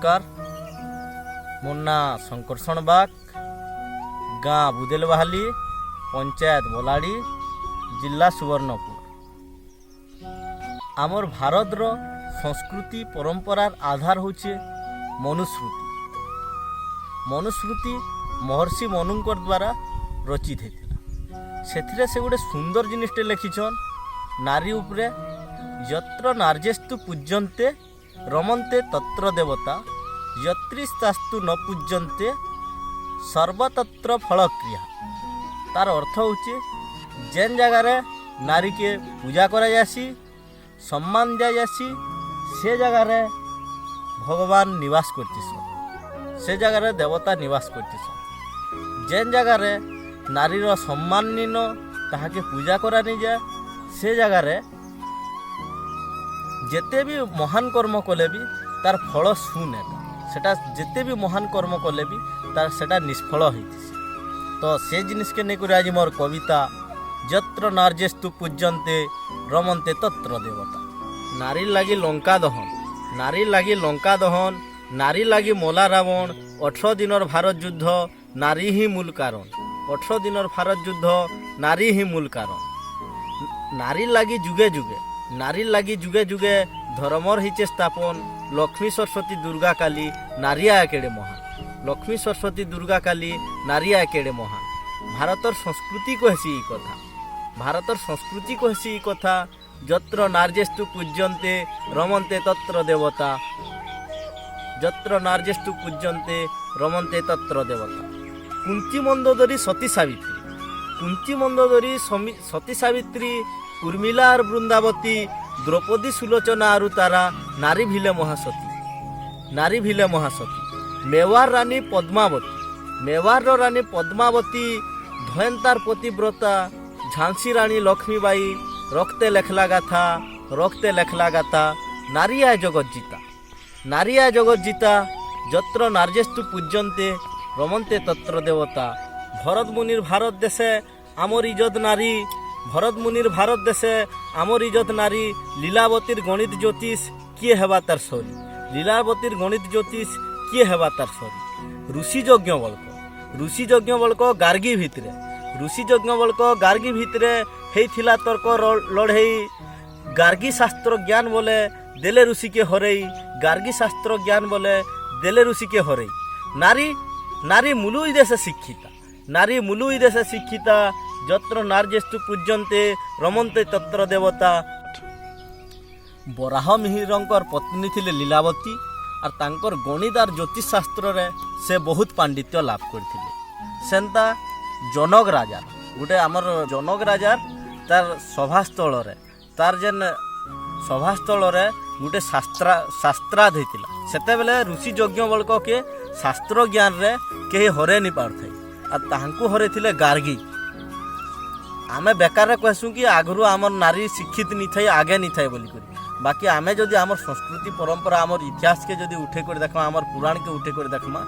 नमस्कार। मोर ना शंकरषण बाग, गाँ बुदेलबाहाली, पंचायत बोलाड़ी, जिला सुवर्णपुर। आमर भारत रो संस्कृति परंपरार आधार होचे मनुस्मृति। मनुस्मृति महर्षि मनुंकर द्वारा रचित होता। से गोटे सुंदर जिनिसटे लिखिछन नारी उपरे, यत्र नार्यस्तु पूज्यन्ते रमन्ते तत्र देवता, यत्रिस्तास्तु न पूज्यन्ते सर्वतत्र फलक्रिया। तार अर्थ होचे जेन जगार नारी के पूजा करा जासी, सम्मान दिया जासी, से जगार भगवान निवास करतीसन, से जगार देवता निवास करतीसन। जेन जगार नारीर सम्मान निन ताहाके पूजा करा नहीं जाए, से जगार जेते भी महान कर्म कले भी तार फल शून्य, सेटा जेते भी महान कर्म कले भी तार सेटा निष्फल होइतिसी। तो से जिनिस के नहीं आज मोर कविता यत्र नार्यस्तु पूज्यन्ते रमन्ते तत्र देवता। नारी लागी लंका दहन, नारी लागी लंका दहन, नारी लागी मोला रावण, 18 दिनर भारत युद्ध नारी ही मूल कारण। 18 दिनर भारत युद्ध नारी ही मूल कारण। नारी लागी जुगे जुगे, नारी लागी जुगे जुगे धर्मर हिचे स्थापन। लक्ष्मी सरस्वती दुर्गा काली नारिया एकेडे महान, लक्ष्मी सरस्वती दुर्गा काली नारिया एकेडे महान। भारतर संस्कृति कहसी ई कथा, भारतर संस्कृति कहसी ई कथा यत्र नार्यस्तु पूज्यन्ते रमन्ते तत्र देवता, यत्र नार्यस्तु पूज्यन्ते रमन्ते तत्र देवता। कुंती मंदोदरी सती सावित्री, कुंती मंदोदरी सती सावित्री, उर्मिला और वृंदावती, द्रौपदी सुलोचना और तारा नारी भिले महासती, नारी भिले महासती। मेवार रानी पद्मावती, मेवार रानी पद्मावती, धयंतार पतिव्रता झांसी रानी लक्ष्मीबाई, रक्ते लेखला गाथा, रक्ते लेखला गाथा। नारिया जगत जीता, नारिया जगत जीता, यत्र नार्यस्तु पूज्यन्ते रमन्ते तत्र देवता। भरत मुनिर भारत देशे आमर इज्जत नारी, भरत मुनिर भारत देशे आमर इज्जत नारी। लीलावतीर गणित ज्योतिष किए हेबा तार सरी, लीलावतीर गणित ज्योतिष किए हेबा तार सरी। ऋषि यज्ञ बल्क, ऋषि यज्ञ बल्क गार्गी भितरे, ऋषि यज्ञ बल्क गार्गी भितरे हेइथिला तर्क लड़ेई। गार्गी शास्त्र ज्ञान बोले देले ऋषि के हरेई, गार्गी शास्त्र ज्ञान बोले देले ऋषि के हरेई। नारी नारी मुलुई देशे शिक्षिता, नारी मुलुई देशे शिक्षिता, यत्र नार्यस्तु पूज्यन्ते रमन्ते तत्र देवता। बराह मिहिरंकर पत्नी थिले लीलावती और तांकर गणित और ज्योतिष शास्त्र रे से बहुत पांडित्य लाभ करथिले। सेंता जनक राजा गोटे आमर जनक राजा तार सभास्थल रे, तार जेन सभास्थल रे गोटे शास्त्रार्थ होइतिला। सेते बेले ऋषि यज्ञ बल्क के शास्त्र ज्ञान रे केही हरे नि पारथाई और ताहांकु हरे थिले गार्गी। आमे बेकार कहसु कि आगरू आमर नारी शिक्षित नहीं थाई, आगे नहीं थाई बोली करी। बाकी आमे जदि आमर संस्कृति परंपरा आमर इतिहास के जदि उठे कर देखमा, आमर पुराण के उठे कर देखमा,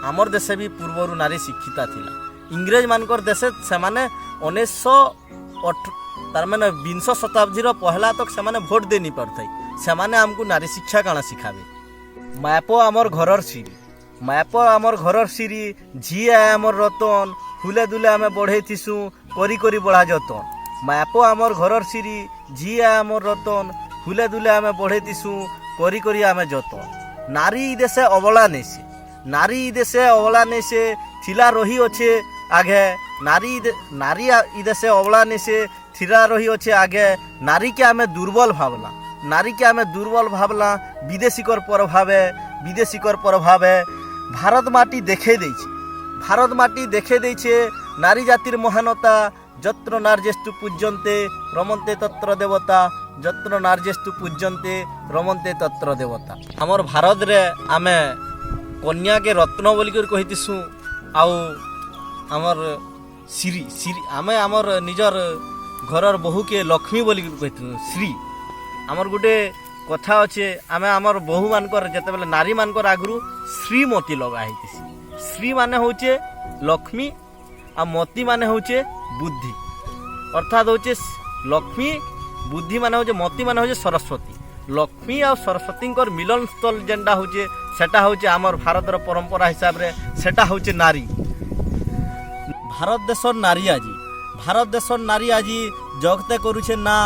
आमर देशे भी पूर्वरु नारी शिक्षिता थिला। इंग्रेज मानकर देशे सेमाने 1908 तार माने 20 शताब्दी रो पहला तक सेमाने भोट दे नहीं पारथाई। सेमाने हमकु नारी शिक्षा काना सिखाबे। मापो आमर घरर सिरी, मापो आमर घरर सिरी, झी आमर रतन, फुले दुले आमे बढ़े थिसु करी करी बढ़ा जतन। मापो आमर घरर सिरी, झी आमर रतन, फुले दुले आमे बढ़े थिसु करी करी आमे जतन। नारी देशे अबला नेसे, नारी देशे अबला नेसे थिला रही अच्छे आगे। नारी ई देशे अबला नेसे थिला रही अच्छे आगे। नारी के आमे दुर्बल भावला, नारी के आमे दुर्बल भावला विदेशिकर प्रभावे, विदेशिकर प्रभावे। भारत माटी देखे देइछे, भारत माटी देखे देइछे नारी जातिर महानता। यत्र नार्यस्तु पूज्यन्ते रमन्ते तत्र देवता, यत्र नार्यस्तु पूज्यन्ते रमन्ते तत्र देवता। आमर भारत रे आमे कन्या के रत्न बोली कर कहितिसु, आउ आमर श्री श्री आमे आमर निजर घरर बहु के लक्ष्मी बोली कर कहितिसु श्री। आमर गुटे कथा अच्छे, आमे आमर बहु मानकर जते बेले नारी मानकर आगरू श्रीमती लगा हेतिसी। श्री माने होचे लक्ष्मी आ मती माने होचे बुद्धि, अर्थात होचे लक्ष्मी, बुद्धि माने होचे मती माने होचे सरस्वती। लक्ष्मी और सरस्वती मिलन स्थल जेनटा होचे সেটা হচ্ছে আমার ভারতের পরম্পরা হিসাবে সেটা হচ্ছে নারী। ভারত দেশর নারী আজি, ভারত দেশর নারী আজি জগতে করুছে না,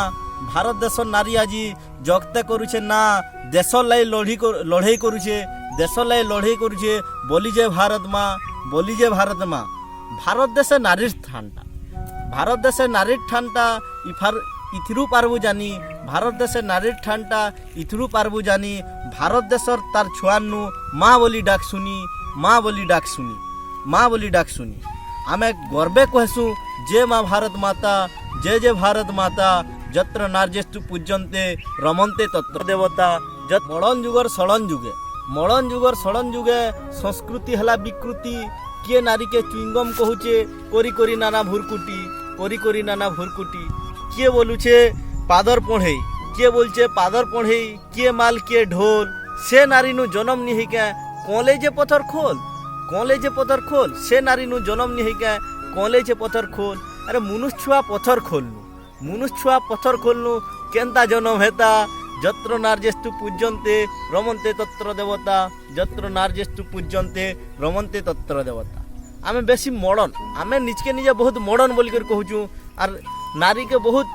ভারত দেশর নারী আজি জগতে করুছে না, দেশর লাই লড়াই করুছে, দেশর লাই লড়াই করুছে, বলি যে ভারত মা, বলি যে ভারত মা। ভারত দেশে নারীর স্থানটা, ভারত দেশে নারীর ঠানটা ইথিরু পারবু জানি, ভারত দেশে নারীর ঠানটা ইথিরু পারবু জানি, ভারত দেশর তার ছুয়ান্নু মা বলি ডাক শুনি, মা বলি ডাক শুনি, মা বলি ডাক শুনি। আমি গর্বে কহসু যে মা ভারত মাতা, যে ভারত মাতা, যত্র নার্যস্তু পূজ্যন্তে রমন্তে তত্র দেবতা। মড়ন যুগর ষড়ন যুগে, মড়ন যুগর ষড়ন যুগে সংস্কৃতি হেলা বিকৃতি। কিଏ নারীকে চুইংগম কহুছে করি করি নানা ভুরকুটি, করি করি নানা ভুরকুটি। কিଏ বলুছে পাদর পড়েই, কিଏ বলছে পাদর পড়েই, কিଏ মাল কিଏ ঢোল। সে নারীনু জনম নিহিকে কলে যে পথর খোল, কলে যে পথর খোল। সে নারীনু জনম নিহিকে কলে যে পথর খোল। আরে মনুষ ছুয়া পথর খোলনু, মনুষ ছুয়া পথর খোলনু কেনতা জনম হেতা। যত্র নার্যস্তু পূজ্যন্তে রমন্তে তত্র দেবতা, যত্র নার্যস্তু পূজ্যন্তে রমন্তে তত্র দেবতা। আমি বেশি মডর্ন, আমি নিজকে নিজে বহুত মডর্ন বলিকরি কহুছু। আর নারীকে বহুত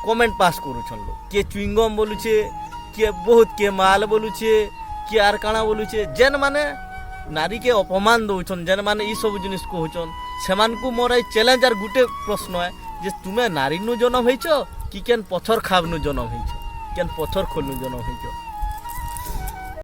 কমেন্ট পাস করুছন লোক। কিଏ চুইংগম বলুছে, কিଏ বহুত কিଏ মাল বলুছে, কিଏ আর কাଣା বলুছে। যেন মানে নারীকে অপমান দৌছন, যেন মানে এইসব জিনিস কহুছন, সেমানকু মোর এই চ্যালেঞ্জ। আর গুটে প্রশ্ন যে তুমি নারী নু জন্ম হয়েছ কি কেন পথর খাবনু জন্ম হয়েছ, কেন পথর খোলনু জন্ম হয়েছ।